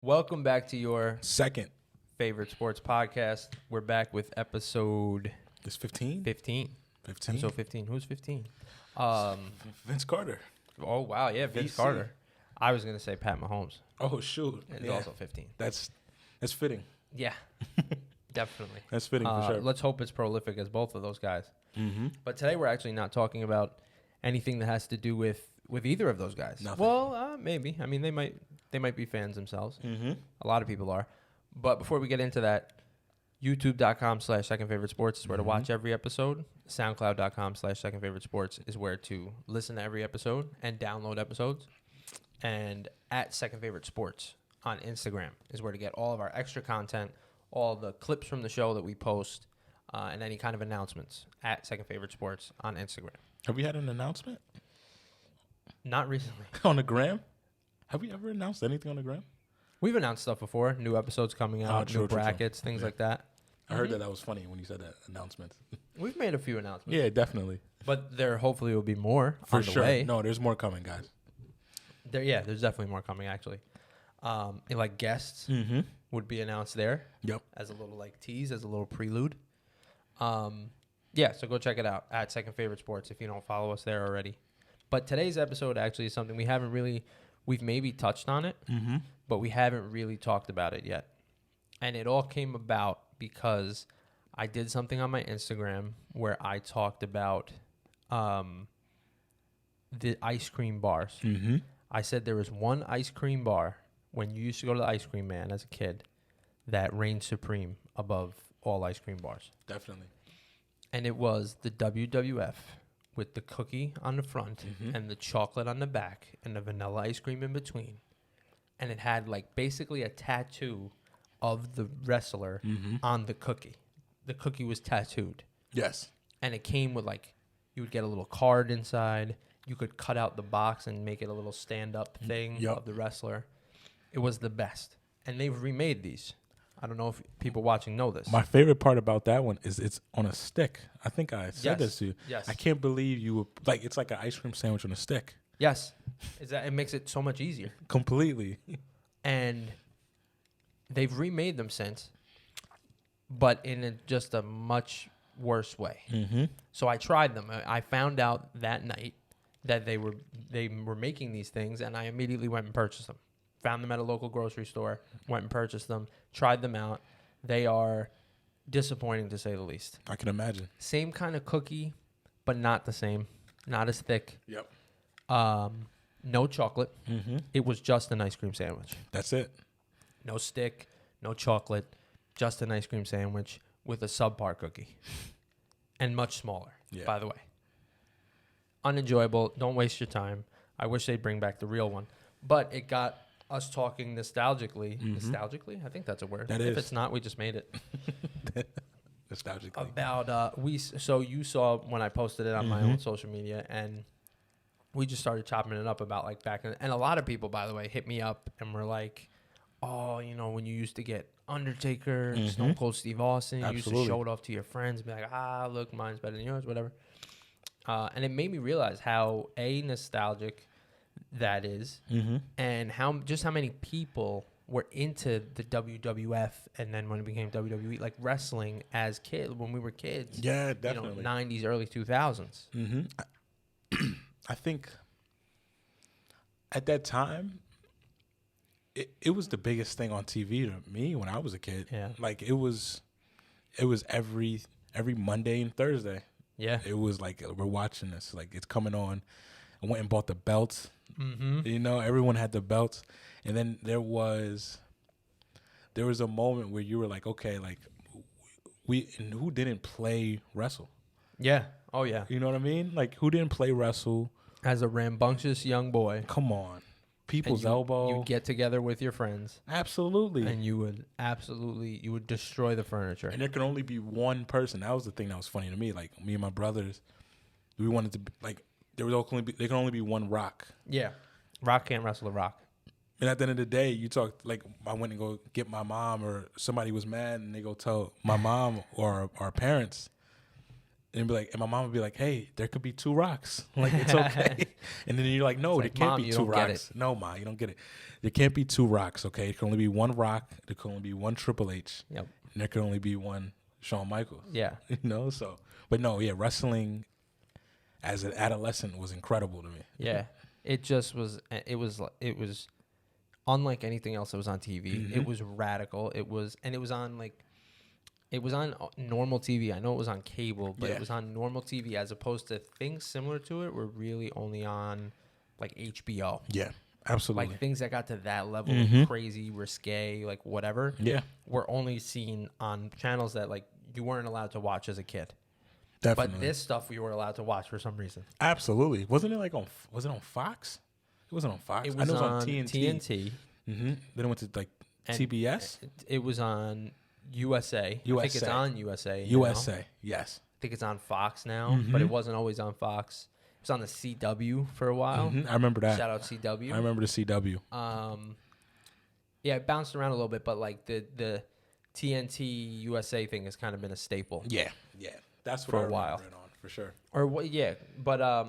Welcome back to your Second. favorite sports podcast. We're back with episode It's 15? 15. 15? Episode 15. Who's 15? Vince Carter. Oh, wow. Yeah, Vince VC. Carter. I was going to say Pat Mahomes. Oh, shoot. It's Yeah. also 15. That's fitting. Yeah, definitely. That's fitting for sure. Let's hope it's prolific as both of those guys. Mm-hmm. But today we're actually not talking about anything that has to do with either of those guys. Nothing. Well, maybe. I mean, they might be fans themselves. Mm-hmm. A lot of people are. But before we get into that, youtube.com/secondfavoritesports is where to watch every episode. soundcloud.com/secondfavoritesports is where to listen to every episode and download episodes. And at Second Favorite Sports on Instagram is where to get all of our extra content, all the clips from the show that we post, and any kind of announcements at Second Favorite Sports on Instagram. Have we had an announcement Not recently. on the gram? Have we ever announced anything on the gram? We've announced stuff before, new episodes coming out, true, new true, true. brackets, things Yeah. like that. I heard that was funny when you said that announcement. We've made a few announcements. Yeah, definitely. But there hopefully will be more For on the sure. way. No, there's more coming, guys. There's definitely more coming actually. And like guests Mm-hmm. would be announced there Yep. as a little like tease, as a little prelude. So go check it out at Second Favorite Sports if you don't follow us there already. But today's episode actually is something we've maybe touched on it, Mm-hmm. but we haven't really talked about it yet. And it all came about because I did something on my Instagram where I talked about the ice cream bars. Mm-hmm. I said there was one ice cream bar when you used to go to the Ice Cream Man as a kid that reigned supreme above all ice cream bars. Definitely. And it was the WWF with the cookie on the front Mhm. and the chocolate on the back and the vanilla ice cream in between. And it had like basically a tattoo of the wrestler Mm-hmm. on the cookie. The cookie was tattooed. Yes. And it came with like, you would get a little card inside. You could cut out the box and make it a little stand-up thing Yup. of the wrestler. It was the best. And they've remade these. I don't know if people watching know this. My favorite part about that one is it's on a stick. I think I said this to you. Yes. I can't believe you were like, it's like an ice cream sandwich on a stick. Yes. It makes it so much easier. Completely. And they've remade them since, but in just a much worse way. Mm-hmm. So I tried them. I found out that night that they were making these things, and I immediately went and purchased them. Found them at a local grocery store, went and purchased them, tried them out. They are disappointing to say the least. I can imagine. Same kind of cookie, but not the same. Not as thick. Yep. No chocolate. Mm-hmm. It was just an ice cream sandwich. That's it. No stick, no chocolate, just an ice cream sandwich with a subpar cookie. And much smaller, Yeah. by the way. Unenjoyable. Don't waste your time. I wish they'd bring back the real one. But it got us talking nostalgically. Mhm. Nostalgically? I think that's a word. That if is. it's not, we just made it. Nostalgically. About, so you saw when I posted it on my Mhm. own social media, and we just started chopping it up about like back in, and a lot of people, by the way, hit me up and were like, oh, when you used to get Undertaker, Mhm. Stone Cold Steve Austin, you used to Absolutely. show it off to your friends, be like, look, mine's better than yours, whatever. And it made me realize how nostalgic that is, Mm-hmm. and how many people were into the WWF, and then when it became WWE, like wrestling as kids, when we were kids. Yeah, definitely. 90s, early 2000s. Mm-hmm. I think at that time, it was the biggest thing on TV to me when I was a kid. Yeah. Like it was every Monday and Thursday. Yeah. It was like we're watching this. Like it's coming on. I went and bought the belts. Mm-hmm. Everyone had the belts, and then there was a moment where you were like, okay, like and who didn't play wrestle? Yeah. Oh, yeah. You know what I mean? Like who didn't play wrestle? As a rambunctious young boy, Come on, people's and elbow. you'd get together with your friends, Absolutely. and you would destroy the furniture. And there can only be one person. That was the thing that was funny to me. Like me and my brothers, we wanted to be, like there can only be one Rock. Yeah. Rock can't wrestle a rock. And at the end of the day, you talk like I went and go get my mom, or somebody was mad, and they go tell my mom or our parents, And be like, and my mom would be like, "Hey, there could be two rocks. Like it's okay." And then you're like, "No, there like, can't Mom, be you two don't get rocks. No, ma, you don't get it. There can't be two rocks. Okay, there can only be one rock. There can only be one Triple H. Yep. And there can only be one Shawn Michaels. Yeah. You know, so but no, yeah, wrestling as an adolescent was incredible to me. Yeah. It just was. It was unlike anything else that was on TV. Mm-hmm. It was radical. It was on normal TV. I know it was on cable, but Yeah. it was on normal TV as opposed to things similar to it were really only on like HBO. Yeah, absolutely. Like things that got to that level Mhm. of crazy, risque, like whatever, Yeah, were only seen on channels that like you weren't allowed to watch as a kid. definitely. But this stuff we were allowed to watch for some reason. Absolutely. Wasn't it like on? Was it on Fox? It wasn't on Fox. It I was, know it was on TNT. TNT. Mm-hmm. Then it went to like and TBS. It was on USA. I think it's USA. on USA. now. USA. Yes. I think it's on Fox now, but it wasn't always on Fox. It was on the CW for a while. Mhm. I remember that. Shout out CW. I remember the CW. Yeah, it bounced around a little bit, but like the TNT USA thing has kind of been a staple. Yeah. Yeah. That's what For I a remember while. it on for sure. Or what? Yeah, but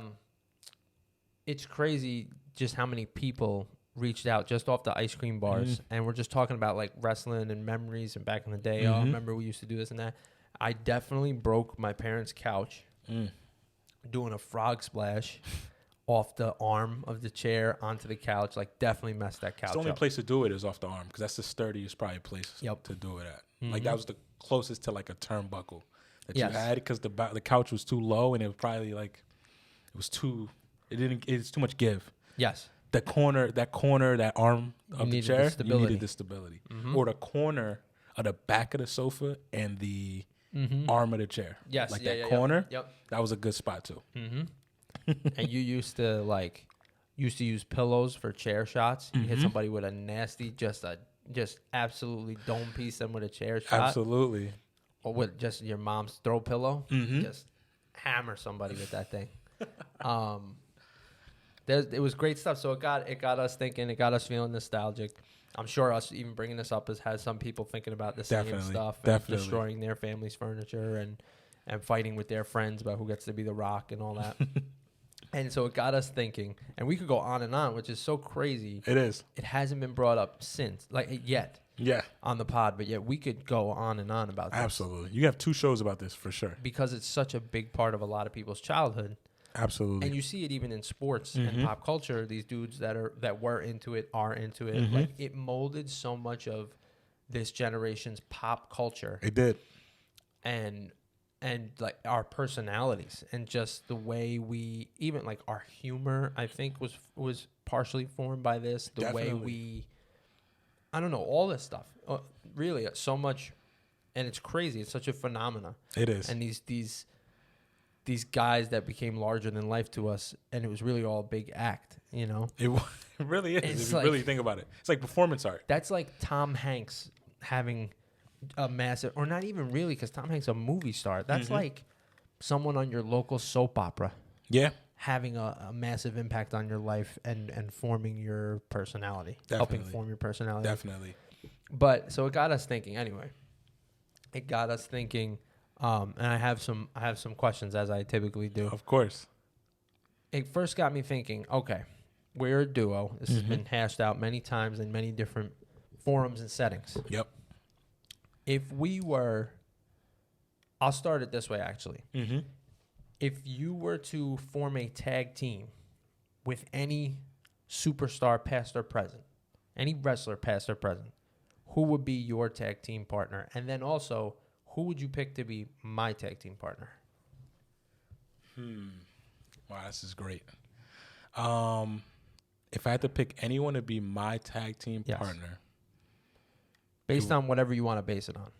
it's crazy just how many people reached out just off the ice cream bars, and we're just talking about like wrestling and memories and back in the day. Oh, remember we used to do this and that. I definitely broke my parents' couch doing a frog splash off the arm of the chair onto the couch. Like definitely messed that couch It's the only up. place to do it is off the arm because that's the sturdiest probably place Yep. to do it at. Like that was the closest to like a turnbuckle that Yes. you had because the couch was too low and it was probably like it's too much give. Yes. That arm of the needed the chair, you stability. needed the stability. Or the corner of the back of the sofa and the arm of the chair. Yes. Like yeah, that yeah, corner, Yep. that was a good spot too. And you used to use pillows for chair shots. You hit somebody with a nasty, just absolutely dome piece them with a chair shot. Absolutely. Or with just your mom's throw pillow. Just hammer somebody with that thing. It was great stuff. So it got us thinking. It got us feeling nostalgic. I'm sure us even bringing this up has some people thinking about the same Definitely, stuff. And definitely. destroying their family's furniture and fighting with their friends about who gets to be the Rock and all that. And so it got us thinking. And we could go on and on, which is so crazy. It is. It hasn't been brought up since, yet Yeah. on the pod, but yet we could go on and on about this. Absolutely. You have 2 shows about this for sure. Because it's such a big part of a lot of people's childhood. Absolutely. And you see it even in sports and pop culture. These dudes that were into it are into it. Like it molded so much of this generation's pop culture It did. and like our personalities and just the way we even like our humor. I think was partially formed by this. The Definitely. way we, I don't know, all this stuff. Really, so much, and it's crazy. It's such a phenomena. It is. And these guys that became larger than life to us, and it was really all a big act, you know? It really is. It's If you like- really think about it. It's like performance art. That's like Tom Hanks having a massive, or not even really, because Tom Hanks is a movie star. That's like someone on your local soap opera Yeah. having a massive impact on your life and forming your personality, helping Definitely. form your personality. Definitely. But so it got us thinking. Anyway, it got us thinking, and I have some questions as I typically do. Of course. It first got me thinking, okay, we're a duo. This has been hashed out many times in many different forums and settings. Yep. If we were, I'll start it this way actually. Mm-hmm. If you were to form a tag team with any superstar past or present, any wrestler past or present, who would be your tag team partner? And then also, who would you pick to be my tag team partner? Wow, this is great. If I had to pick anyone to be my tag team Yes. partner, Based on whatever you want to base it on.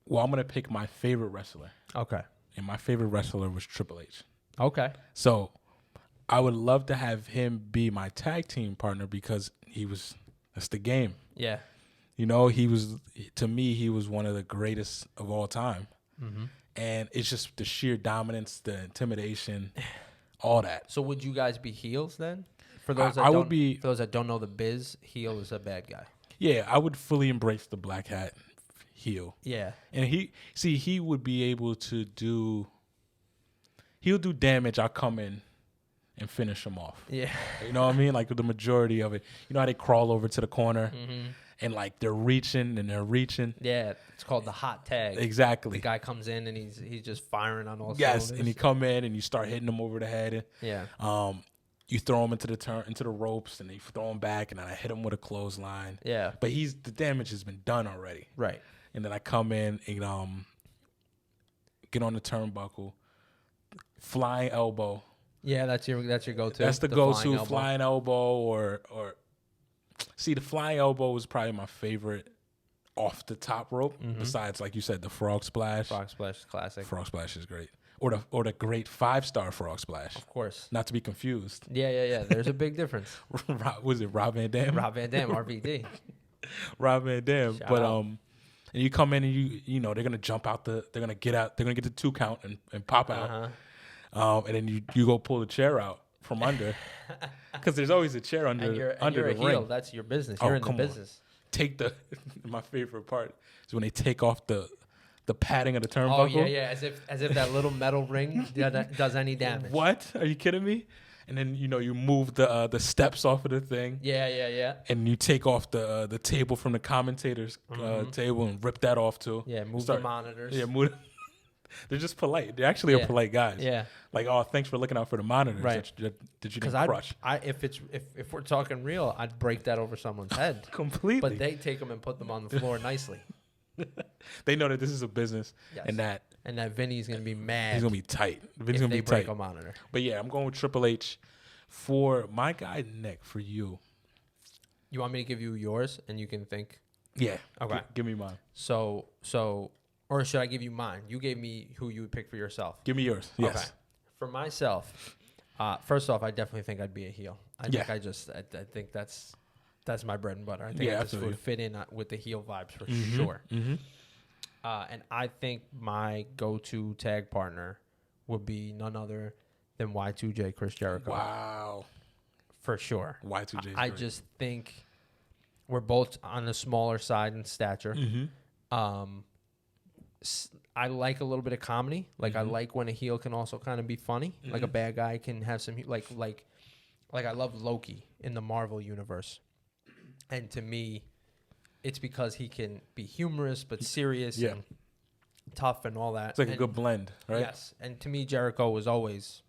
well, I'm gonna pick my favorite wrestler, Okay. and my favorite wrestler was Triple H. Okay. So I would love to have him be my tag team partner because that's the game. Yeah. You know, to me, he was one of the greatest of all time. And it's just the sheer dominance, the intimidation, all that. So would you guys be heels then? For those that I would don't- be- For those that don't know the biz, heel is a bad guy. Yeah, I would fully embrace the black hat. heel. Yeah. And he would be able to he'll do damage. I'll come in and finish him off. Yeah. You know what I mean? Like the majority of it. You know how they crawl over to the corner and like they're reaching. Yeah. It's called the hot tag. Exactly. The guy comes in and he's just firing on all Yes, cylinders. and you come in and you start hitting him over the head. Yeah. You throw him into the ropes, and then you throw him back, and then I hit him with a clothesline. Yeah. But the damage has been done already. Right. And then I come in and get on the turnbuckle, flying elbow. Yeah, that's your go-to. That's the go-to flying elbow or see, the flying elbow is probably my favorite off the top rope. Besides, like you said, the frog splash. Frog splash is classic. Frog splash is great. Or the great 5-star frog splash. Of course. Not to be confused. Yeah. There's a big difference. Was it Rob Van Dam? Rob Van Dam, RVD. Rob Van Dam. Shout But out. and you come in and you know they're gonna jump out they're gonna get the 2 count and pop out. And then you go pull the chair out from under because there's always a chair under You're the a heel. ring. That's your business. Oh, You're in the come on. business. Take my favorite part is when they take off the padding of the Oh turnbuckle. yeah. As if that little metal ring does any damage. What? Are you kidding me? And then you move the steps off of the thing. Yeah. And you take off the table from the commentators table and rip that off too. Yeah. Move the monitors. Yeah, move. They're just polite. They actually are polite guys. Yeah. Like, oh, thanks for looking out for the monitors. Right. That you Because didn't crush. if we're talking real, I'd break that over someone's head. Completely. But they take them and put them on the floor nicely. They know that this is a business Yes. and that And that Vinny's gonna be mad. he's gonna be tight. Vinny's if gonna they be break tight. a monitor. But yeah, I'm going with Triple H for my guy Nick. For you, You want me to give you yours and you can think? yeah. Okay. Give me mine. So, or should I give you mine? You gave me who you would pick for yourself. Give me yours. Yes. Okay. For myself, first off, I definitely think I'd be a heel. I think that's my bread and butter. I think I just absolutely. would fit in with the heel vibes for sure. And I think my go-to tag partner would be none other than Y2J, Chris Jericho. Wow. For sure. Y2J. I just think we're both on the smaller side in stature. I like a little bit of comedy. Like I like when a heel can also kind of be funny. Like a bad guy can have some like I love Loki in the Marvel universe. And to me, it's because he can be humorous but serious and tough and all that. It's like a good blend, right? Yes. And to me, Jericho was always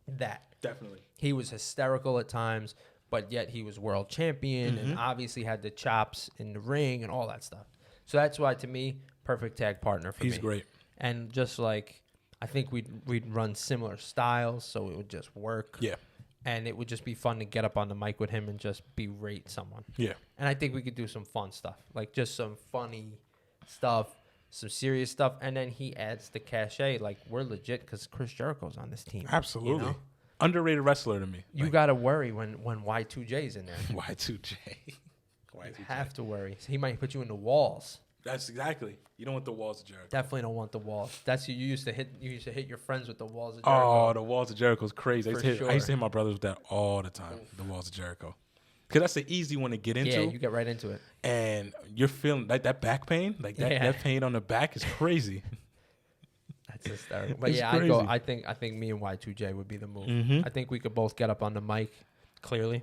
that. Definitely. He was hysterical at times, but yet he was world champion and obviously had the chops in the ring and all that stuff. So that's why, to me, perfect tag partner for me. He's great. And just like, I think we'd run similar styles, so it would just work. Yeah. And it would just be fun to get up on the mic with him and just berate someone. Yeah. And I think we could do some fun stuff, like just some funny stuff, some serious stuff. And then he adds the cachet, like we're legit because Chris Jericho's on this team. Absolutely. You know? Underrated wrestler to me. You got to worry when Y2J's in there. Y2J. You have to worry. He might put you in the walls. That's exactly. You don't want the walls of Jericho. Definitely don't want the walls. That's you used to hit. You used to hit your friends with the walls of Jericho. Oh, the walls of Jericho is crazy. I used to hit my brothers with that all the time. The walls of Jericho, because that's an easy one to get into. Yeah, you get right into it. And you're feeling like that back pain, like that pain on the back is crazy. That's hysterical. But It's yeah, crazy. I think me and Y2J would be the move. I think we could both get up on the mic. Clearly,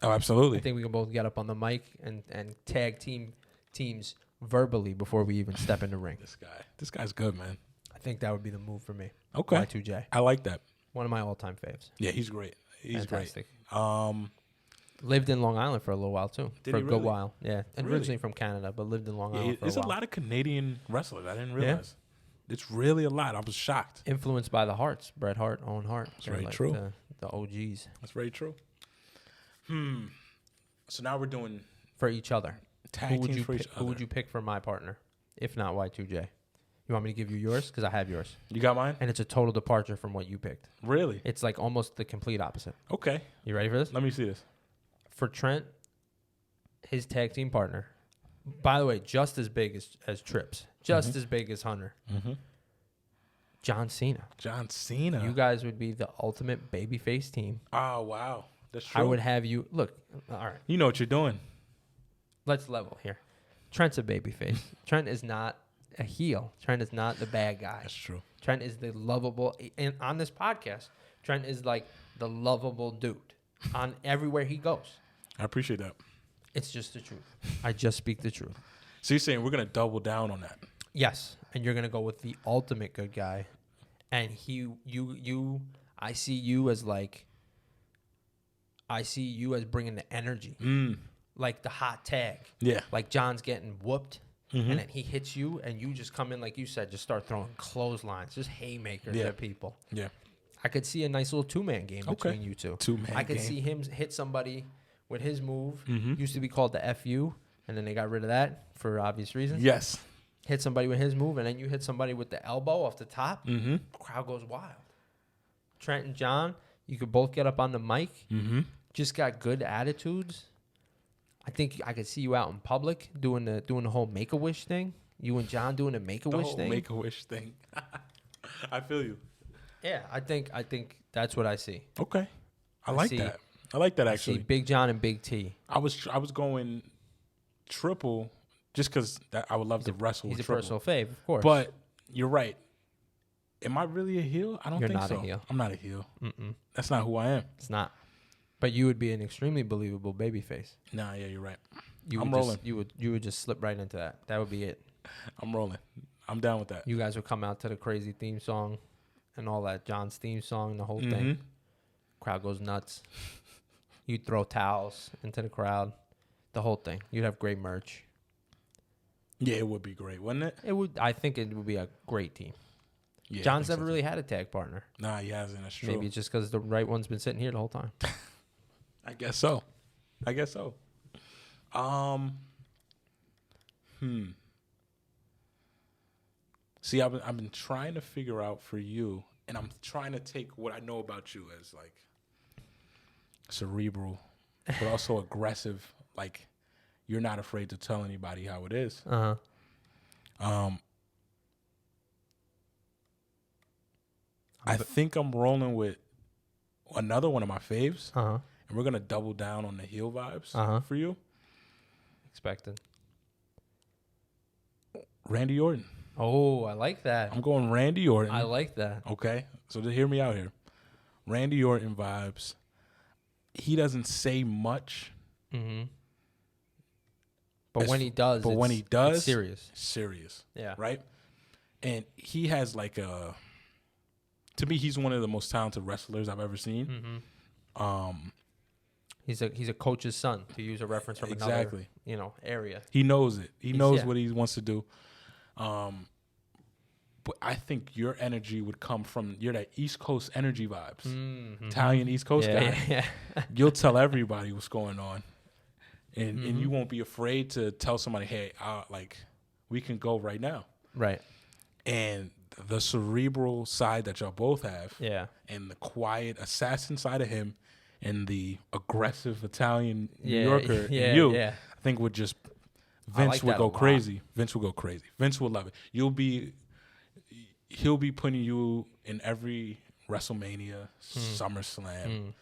Oh, absolutely. I think we can both get up on the mic and tag teams verbally before we even step in the ring. This guy's good, man. I think that would be the move for me. Okay. Y2J, I like that. one of my all-time faves. Yeah, he's great. He's Fantastic. great. Lived in Long Island for a little while too. Did for he a good really? while. Yeah. And Really? originally from Canada, but lived in Long Yeah, Island for a there's while. a lot of Canadian wrestlers. I didn't realize. It's really a lot. I was shocked. Influenced by the Harts, Bret Hart, Owen Hart. That's They're very like true. The OGs That's very true. So now we're doing for each other. tag teams for each Who would other. you pick for my partner, if not Y2J? You want me to give you yours? Because I have yours. You got mine? And it's a total departure from what you picked. Really? It's like almost the complete opposite. Okay. You ready for this? Let me see this. For Trent, his tag team partner, by the way, just as big as Trips, just as big as Hunter, John Cena. John Cena. You guys would be the ultimate babyface team. Oh, wow. That's true. I would have you look. All right, You know what you're doing. let's level here. Trent's a babyface. Trent is not a heel. Trent is not the bad guy. That's true. Trent is the lovable. And on this podcast, Trent is like the lovable dude on everywhere he goes. I appreciate that. It's just the truth. I just speak the truth. So you're saying we're gonna double down on that? Yes, and you're gonna go with the ultimate good guy, and I see you as bringing the energy, like the hot tag. Yeah. Like John's getting whooped, and then he hits you, and you just come in like you said, just start throwing clotheslines, just haymakers at people. Yeah. I could see a nice little 2-man game between you two. 2-man I could game. see him hit somebody with his move. Used to be called the FU, and then they got rid of that for obvious reasons. Yes. Hit somebody with his move, and then you hit somebody with the elbow off the top. Mm-hmm. Crowd goes wild. Trent and John, you could both get up on the mic. Mm-hmm. Just got good attitudes. I think I could see you out in public doing the whole Make-A-Wish thing. You and John doing the Make-A-Wish thing. Make-A-Wish thing. I feel you. Yeah, I think that's what I see. Okay. I like that. I like that I actually. see Big John and Big T. I was going triple just because I would love to wrestle He's with a triple. personal fave, of course. But you're right. Am I really a heel? I don't You're think not so. a heel. I'm not a heel. Mm-mm. That's not who I am. It's not. But you would be an extremely believable babyface. Nah, yeah, you're right. I'm rolling. You would just slip right into that. That would be it. I'm rolling. I'm down with that. You guys would come out to the crazy theme song and all that. John's theme song, the whole thing. Mm-hmm. Crowd goes nuts. You'd throw towels into the crowd. The whole thing. You'd have great merch. Yeah, it would be great, wouldn't it? It would. I think it would be a great team. Yeah, John's I never think so. really had a tag partner. Nah, he hasn't. That's true. Maybe it's just because the right one's been sitting here the whole time. I guess so. See, I've been trying to figure out for you, and I'm trying to take what I know about you as like cerebral, but also aggressive. Like you're not afraid to tell anybody how it is. I think I'm rolling with another one of my faves, and we're gonna double down on the heel vibes for you. Expected. Randy Orton. Oh, I like that. I'm going Randy Orton. I like that. Okay, so to hear me out here, Randy Orton vibes. He doesn't say much, But when he does, it's serious. Serious. Yeah. Right. And he has like a. To me, he's one of the most talented wrestlers I've ever seen. He's a coach's son, to use a reference from another area. He knows it. He knows what he wants to do. But I think your energy would come from that East Coast energy vibes. Italian East Coast guy. Yeah. You'll tell everybody what's going on. And you won't be afraid to tell somebody, hey, we can go right now. Right. And the cerebral side that y'all both have, and the quiet assassin side of him, and the aggressive Italian New Yorker, I think would just Vince would go crazy. Vince would go crazy. Vince would love it. He'll be putting you in every WrestleMania, SummerSlam.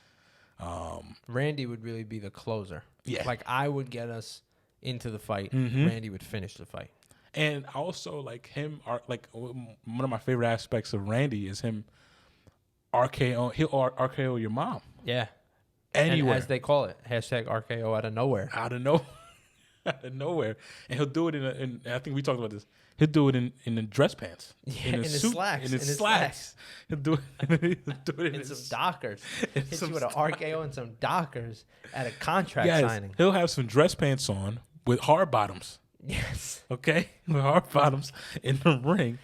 Randy would really be the closer. Yeah, like I would get us into the fight. Randy would finish the fight. And also, like him, like one of my favorite aspects of Randy is him RKO. He'll RKO your mom. Yeah. Anywhere. And as they call it, #RKO out of nowhere. Out of nowhere. And he'll do it in I think we talked about this. He'll do it in the dress pants. Yeah, in his slacks. In his slacks. He'll do it in some Dockers. Hits you with an RKO and some Dockers at a contract signing. He'll have some dress pants on with hard bottoms. Yes. Okay? With hard bottoms in the ring.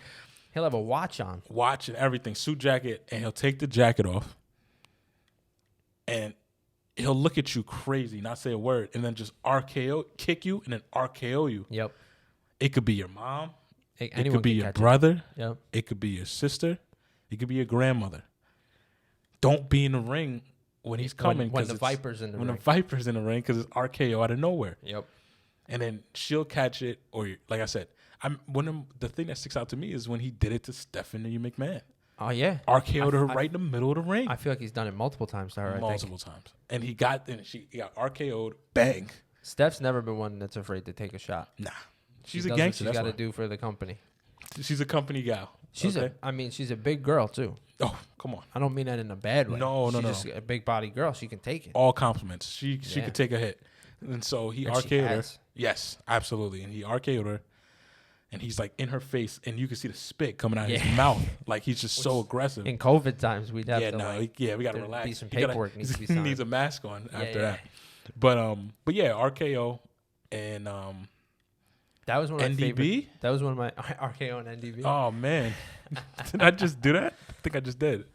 He'll have a watch on. Watch and everything. Suit jacket. And he'll take the jacket off. And he'll look at you crazy, not say a word, and then just kick you, and then RKO you. Yep. It could be your mom. It could be your catch brother. Yep. It could be your sister. It could be your grandmother. Don't be in the ring when he's coming. When the Viper's in the ring. When the Viper's in the ring, because it's RKO out of nowhere. Yep. And then she'll catch it, or like I said, the thing that sticks out to me is when he did it to Stephanie McMahon. Oh, yeah. RKO'd her right in the middle of the ring. I feel like he's done it multiple times to her, Multiple times. And he got RKO'd, bang. Steph's never been one that's afraid to take a shot. Nah. She's a gangster. She's got to do for the company. She's a company gal. She's she's a big girl too. Oh, come on. I don't mean that in a bad way. No. She's just a big body girl. She can take it. All compliments. She could take a hit. And so he RKO'd her. Yes, absolutely. And he RKO'd her. And he's like in her face, and you can see the spit coming out of his mouth. Like he's just so aggressive. In COVID times, we'd have we got to relax. Be some paperwork needs to be signed. He needs a mask on after that. But yeah, RKO and that was one of my NDB. favorite. That was one of my RKO and NDB. Oh man, did I just do that? I think I just did.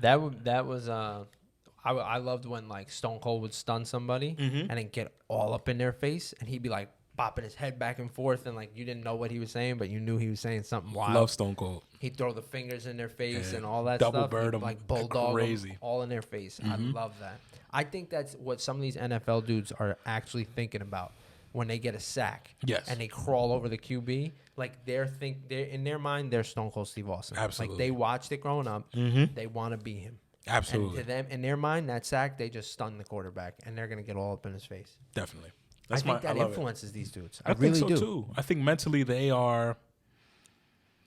That was I loved when like Stone Cold would stun somebody and then get all up in their face, and he'd be like bopping his head back and forth, and like you didn't know what he was saying, but you knew he was saying something wild. Love Stone Cold. He'd throw the fingers in their face and all that double stuff. Bird them, like bulldog crazy, them all in their face. I love that. I think that's what some of these NFL dudes are actually thinking about when they get a sack. Yes. And they crawl over the QB. Like they're in their mind, they're Stone Cold Steve Austin. Absolutely. Like they watched it growing up. They want to be him. Absolutely. And to them, in their mind, that sack, they just stun the quarterback, and they're gonna get all up in his face. Definitely. I think that influences these dudes. I really think so too. I think mentally they are.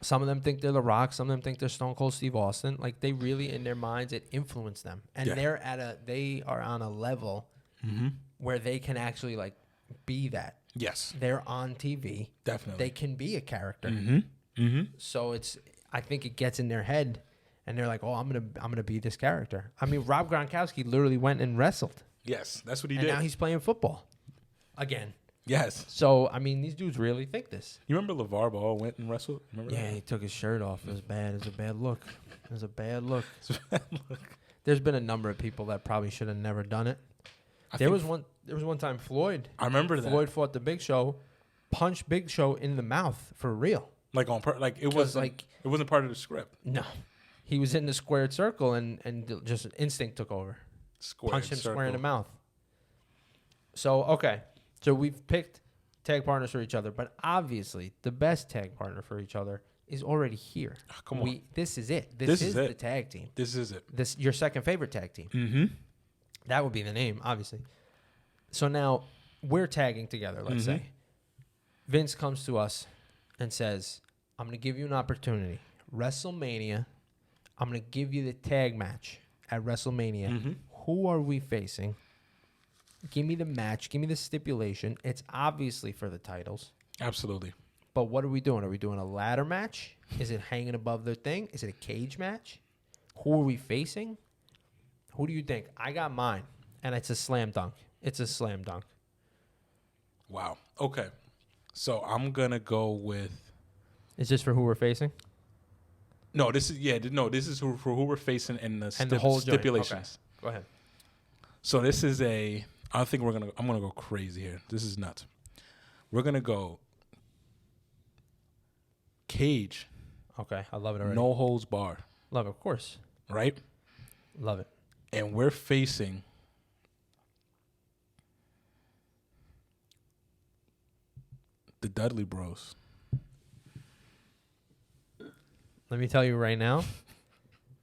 Some of them think they're The Rock. Some of them think they're Stone Cold Steve Austin. Like they really, in their minds, it influenced them, and they are on a level where they can actually like be that. Yes, they're on TV. Definitely, they can be a character. So I think it gets in their head, and they're like, "Oh, I'm gonna be this character." I mean, Rob Gronkowski literally went and wrestled. Yes, that's what he did. did. And now he's playing football again. Yes. So, I mean, these dudes really think this. You remember LeVar Ball went and wrestled? Remember that? He took his shirt off. It was bad. It was a bad look. There's been a number of people that probably should have never done it. There was one time Floyd. I remember that. Floyd fought the Big Show, punched Big Show in the mouth for real. Like it wasn't part of the script. No. He was in the squared circle and just instinct took over. Punched him square in the mouth. So, okay. So we've picked tag partners for each other, but obviously the best tag partner for each other is already here. Oh, come on. This is it. This is the tag team. This is it. This your second favorite tag team. Mm-hmm. That would be the name, obviously. So now we're tagging together, let's say. Vince comes to us and says, I'm going to give you an opportunity. WrestleMania, I'm going to give you the tag match at WrestleMania. Who are we facing? Give me the match. Give me the stipulation. It's obviously for the titles. Absolutely. But what are we doing? Are we doing a ladder match? Is it hanging above their thing? Is it a cage match? Who are we facing? Who do you think? I got mine, and it's a slam dunk. It's a slam dunk. Wow. Okay. So I'm going to go with... Is this for who we're facing? No, this is for who we're facing in the whole stipulations. Okay. Go ahead. So this is I'm going to go crazy here. This is nuts. We're going to go cage. Okay, I love it already. No holds bar. Love it, of course. Right? Love it. And we're facing the Dudley Bros. Let me tell you right now,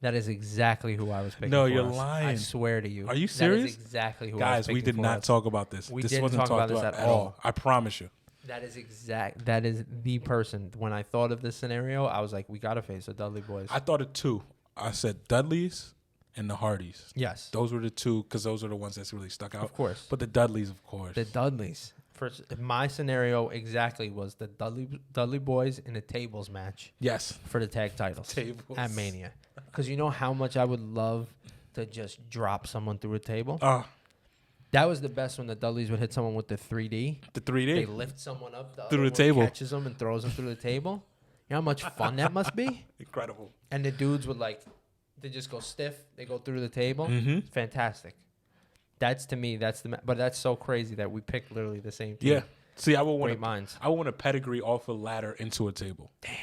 that is exactly who I was picking. No, for you're us. lying. I swear to you. Are you serious? That is exactly who I was Guys, picking. we did not talk about this. We this didn't wasn't talk about this at all. I promise you. That is the person. When I thought of this scenario, I was like, we got to face the Dudley Boys. I thought of two. I said Dudleys and the Hardys. Yes. Those were the two because those are the ones that's really stuck out. Of course. But the Dudleys, of course. The Dudleys. First, my scenario exactly was the Dudley Boys in a tables match. Yes. For the tag titles. Tables. At Mania. Because you know how much I would love to just drop someone through a table? That was the best when the Dudleys would hit someone with the 3D. The 3D. They lift someone up through the table. Catches them and throws them through the table. You know how much fun that must be? Incredible. And the dudes would they just go stiff. They go through the table. Mm-hmm. Fantastic. That's to me, but that's so crazy that we picked literally the same team. Yeah. See, I would want Great minds. I want a pedigree off a ladder into a table. Dang,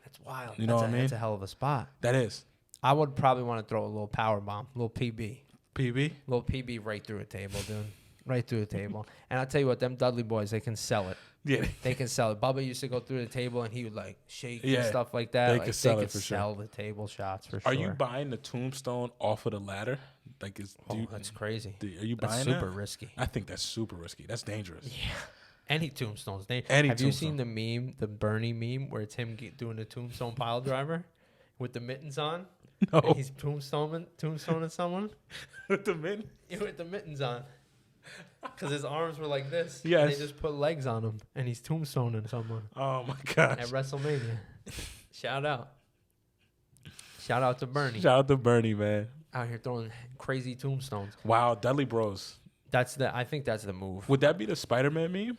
that's wild. You know what I mean? That's a hell of a spot. That is. I would probably want to throw a little power bomb, a little PB. PB? Little PB right through a table, dude. Right through a table. And I'll tell you what, them Dudley Boys, they can sell it. Yeah. They can sell it. Bubba used to go through the table and he would shake and stuff like that. They could sell it for sure. Sell the table shots for sure. Are you buying the tombstone off of the ladder? That's crazy. Are you buying that? That's super risky. I think that's super risky. That's dangerous. Yeah. Any tombstones. Have you seen the meme, the Bernie meme, where it's him doing a tombstone pile driver with the mittens on? No. And he's tombstoning someone with the mittens? Yeah, with the mittens on. Because his arms were like this. Yes. And they just put legs on him, and he's tombstoning someone. Oh, my gosh. At WrestleMania. Shout out. Shout out to Bernie. Shout out to Bernie, man. Out here throwing crazy tombstones. Wow, Dudley Bros. I think that's the move. Would that be the Spider-Man meme?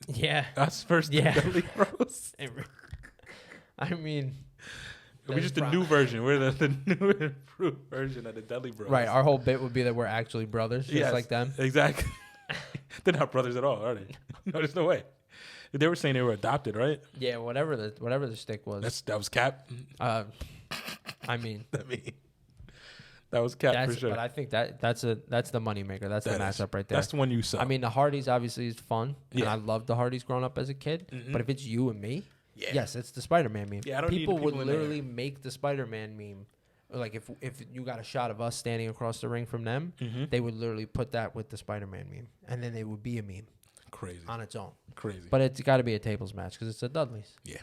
Yeah. That's first Dudley Bros. I mean, we're just the new version. We're the new improved version of the Dudley Bros. Right. Our whole bit would be that we're actually brothers, just like them. Exactly. They're not brothers at all, are they? No, there's no way. They were saying they were adopted, right? Yeah, whatever the stick was. That was cap. I mean, that was cap for sure. But I think that's the moneymaker. That's the matchup right there. That's the one you saw. I mean, the Hardys obviously is fun, and I loved the Hardys growing up as a kid. Mm-hmm. But if it's you and me, yes, it's the Spider-Man meme. Yeah, I don't people need would literally make the Spider-Man meme. Like if you got a shot of us standing across the ring from them, they would literally put that with the Spider-Man meme, and then it would be a meme. Crazy on its own. Crazy. But it's got to be a tables match because it's the Dudleys. Yeah.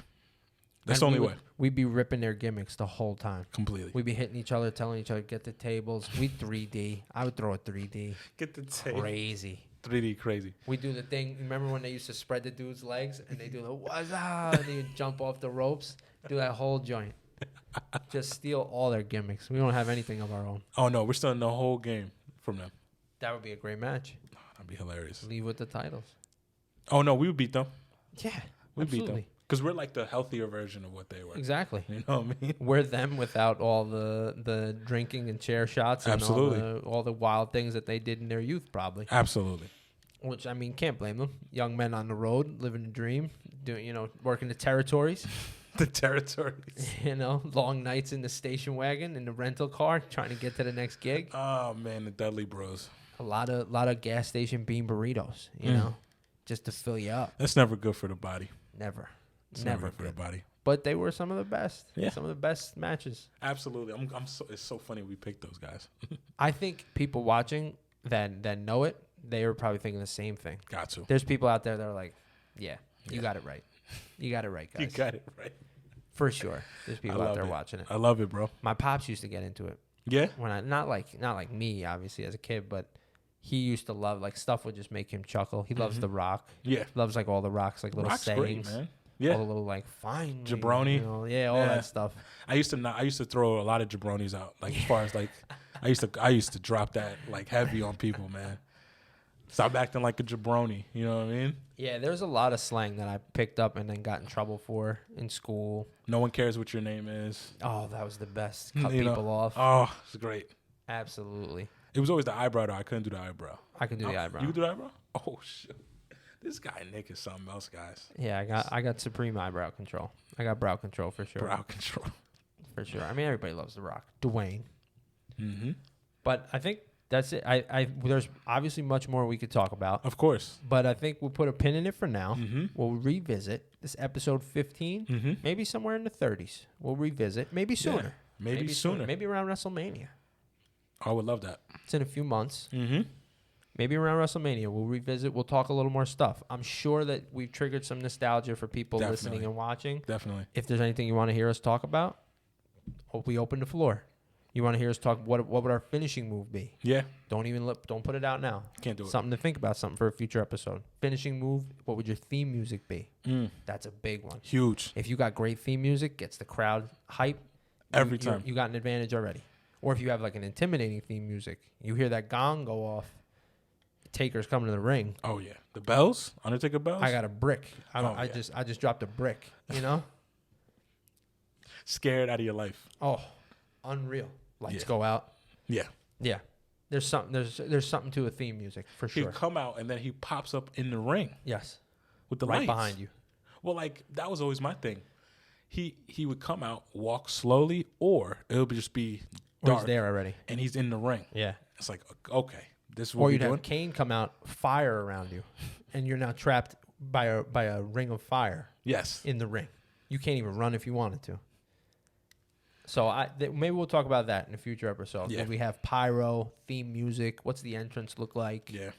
That's the only way. We'd be ripping their gimmicks the whole time. Completely. We'd be hitting each other, telling each other, get the tables. We'd 3D. I would throw a 3D. Get the table. Crazy. 3D crazy. We do the thing. Remember when they used to spread the dude's legs and they do the what's up? And they jump off the ropes. Do that whole joint. Just steal all their gimmicks. We don't have anything of our own. Oh, no. We're stealing the whole game from them. That would be a great match. That'd be hilarious. Leave with the titles. Oh, no. We would beat them. Yeah. We beat them. Because we're like the healthier version of what they were. Exactly. You know what I mean? We're them without all the drinking and chair shots and all the wild things that they did in their youth, probably. Absolutely. Which, I mean, can't blame them. Young men on the road, living the dream, working the territories. The territories. Long nights in the station wagon, in the rental car, trying to get to the next gig. Oh, man, the Dudley Bros. A lot of gas station bean burritos, you know, just to fill you up. That's never good for the body. Never. It's never good for the body. But they were some of the best. Yeah. Some of the best matches. Absolutely. It's so funny we picked those guys. I think people watching that know it, they were probably thinking the same thing. Got to. There's people out there that are like, yeah, you got it right. You got it right, guys. You got it right. For sure. There's people out there watching it. I love it, bro. My pops used to get into it. Yeah? When not like me, obviously, as a kid, but he used to love, like, stuff would just make him chuckle. He loves The Rock. Yeah. Like all the Rock's, like, little Rock's sayings. Great, man. Yeah. All the little, like, fine. Jabroni. All that stuff. I used to throw a lot of jabronis out. Like, as far as, like, I used to drop that, like, heavy on people, man. Stop acting like a jabroni. You know what I mean? Yeah, there's a lot of slang that I picked up and then got in trouble for in school. No one cares what your name is. Oh, that was the best. Cut people off. Oh, it's great. Absolutely. It was always the eyebrow, though. I couldn't do the eyebrow. I can do the eyebrow. You can do the eyebrow? Oh, shit. This guy, Nick, is something else, guys. Yeah, I got supreme eyebrow control. I got brow control for sure. Brow control. For sure. I mean, everybody loves The Rock. Dwayne. Mm-hmm. But I think that's it. There's obviously much more we could talk about. Of course. But I think we'll put a pin in it for now. Mm-hmm. We'll revisit this episode 15, maybe somewhere in the 30s. We'll revisit. Maybe sooner. Yeah, maybe sooner. Maybe around WrestleMania. I would love that. It's in a few months. Mm-hmm. Maybe around WrestleMania. We'll revisit. We'll talk a little more stuff. I'm sure that we've triggered some nostalgia for people listening and watching. Definitely. If there's anything you want to hear us talk about, we open the floor. You want to hear us talk? What would our finishing move be? Yeah. Don't put it out now. Can't do it. Something to think about. Something for a future episode. Finishing move. What would your theme music be? That's a big one. Huge. If you got great theme music, gets the crowd hype. Every time. You got an advantage already. Or if you have like an intimidating theme music, you hear that gong go off. Taker's coming to the ring. Oh yeah, the bells, Undertaker bells. I got a brick. I just dropped a brick. You know. Scared out of your life. Oh, unreal. Lights go out. Yeah. Yeah. There's something to a theme music for sure. He'd come out and then he pops up in the ring. Yes. With the right lights behind you. Well, like that was always my thing. He would come out, walk slowly, or it would just be dark. Or he's there already, and he's in the ring. Yeah. It's like okay, this is what or you'd have Kane come out, fire around you, and you're now trapped by a ring of fire. Yes. In the ring, you can't even run if you wanted to. So maybe we'll talk about that in a future episode. Yeah. If we have pyro, theme music, what's the entrance look like? Yeah.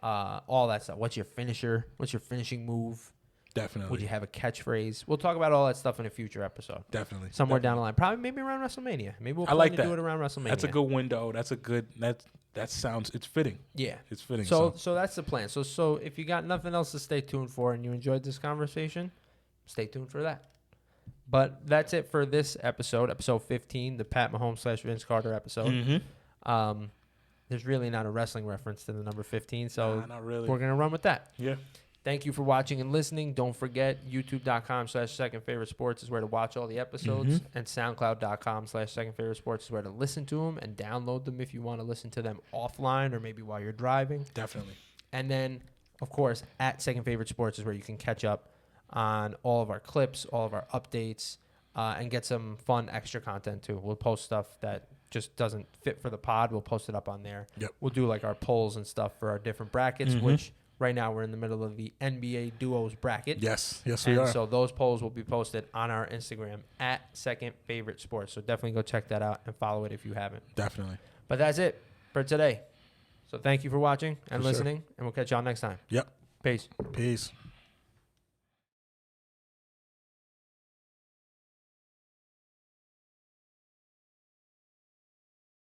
all that stuff. What's your finisher? What's your finishing move? Definitely. Would you have a catchphase? We'll talk about all that stuff in a future episode. Definitely. Somewhere down the line. Probably maybe around WrestleMania. Maybe we'll plan to do it around WrestleMania. That's a good window. That sounds, it's fitting. Yeah. It's fitting. So that's the plan. So if you got nothing else to stay tuned for and you enjoyed this conversation, stay tuned for that. But that's it for this episode 15, the Pat Mahomes / Vince Carter episode. Mm-hmm. There's really not a wrestling reference to the number 15, so not really. We're going to run with that. Yeah. Thank you for watching and listening. Don't forget, youtube.com/secondfavoritesports is where to watch all the episodes, and soundcloud.com/secondfavoritesports is where to listen to them and download them if you want to listen to them offline or maybe while you're driving. Definitely. And then, of course, at Second Favorite Sports is where you can catch up on all of our clips, all of our updates, and get some fun extra content too. We'll post stuff that just doesn't fit for the pod. We'll post it up on there. Yep. We'll do like our polls and stuff for our different brackets, which right now we're in the middle of the NBA Duos bracket. Yes, we are. So those polls will be posted on our Instagram at Second Favorite Sports. So definitely go check that out and follow it if you haven't. Definitely. But that's it for today. So thank you for watching and listening, and we'll catch y'all next time. Yep. Peace. Peace.